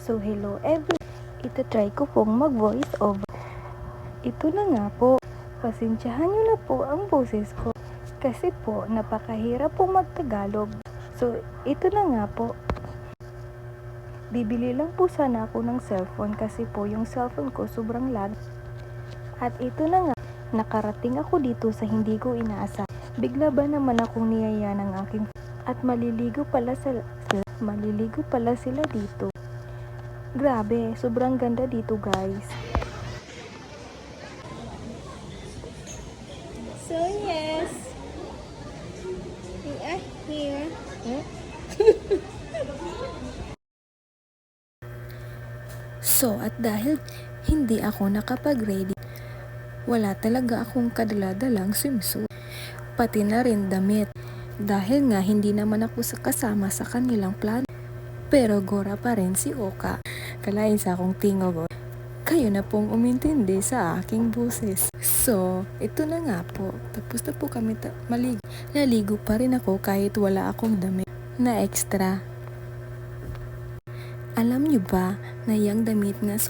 So hello everyone, ito-try ko pong mag-voice over. Ito na nga po, pasensyahan nyo na po ang boses ko. Kasi po, napakahirap po mag-Tagalog. So ito na nga po, bibili lang po sana ako ng cellphone kasi po yung cellphone ko sobrang lag. At ito na nga, nakarating ako dito sa hindi ko inaasa. Bigla ba naman akong niyaya ng aking at maliligo pala sila dito. Grabe, sobrang ganda dito guys. So yes, we are here. So at dahil hindi ako nakapag-ready, wala talaga akong kadala-dalang swimsuit, pati na rin damit. Dahil nga hindi naman ako kasama sa kanilang plano. Pero gora pa rin si Oka. Kalain sa akong tingog. Kayo na pong umintindi sa aking boses. So, ito na nga po. Tapos na po kami maligo. Naligo pa rin ako kahit wala akong damit na extra. Alam nyo ba na yung damit na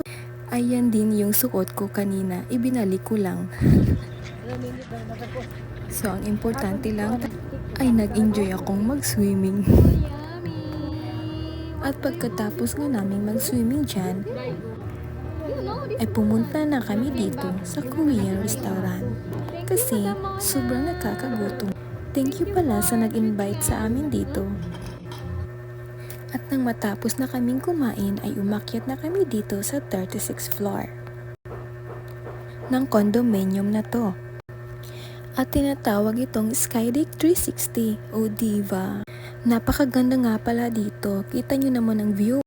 ayan din yung suot ko kanina. Ibinalik ko lang. So, ang importante lang ay nag-enjoy akong mag-swimming. At pagkatapos nga namin mag-swimming dyan, ay pumunta na kami dito sa Korean restaurant. Kasi sobrang nakakagutom. Thank you pala sa nag-invite sa amin dito. At nang matapos na kaming kumain ay umakyat na kami dito sa 36th floor ng condominium na to. At tinatawag itong Skydeck 360 o Diva. Napakaganda nga pala dito. Kita nyo naman ang view.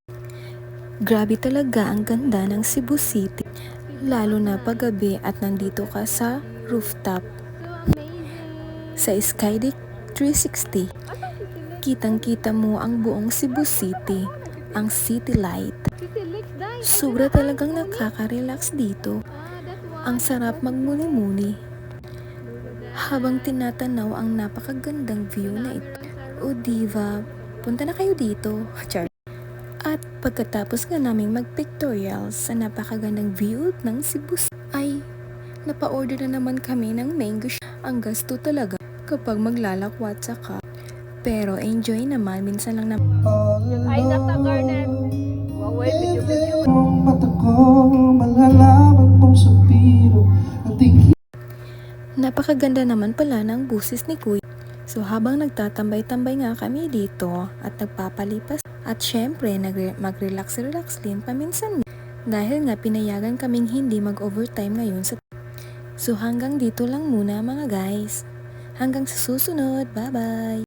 Grabe talaga ang ganda ng Cebu City. Lalo na paggabi at nandito ka sa rooftop. Sa Skydeck 360, kitang-kita mo ang buong Cebu City, ang city light. Sobra talagang nakaka-relax dito. Ang sarap magmuni-muni habang tinatanaw ang napakagandang view na ito. O diva, punta na kayo dito. Char. At pagkatapos nga naming mag-pictorials sa napakagandang view ng Cebu, ay napa-order na naman kami ng mango shake. Ang gasto talaga kapag maglalakwat sa ka. Pero enjoy naman, minsan lang naman. Ay, nasa garden. Waway, video. Mata ko, malalaman mong sapiro at Napakaganda naman pala ng busis ni Kuya. So habang nagtatambay-tambay nga kami dito at nagpapalipas at syempre mag-relax-relax din paminsan dahil nga pinayagan kaming hindi mag-overtime ngayon sa. So hanggang dito lang muna mga guys. Hanggang sa susunod. Bye-bye!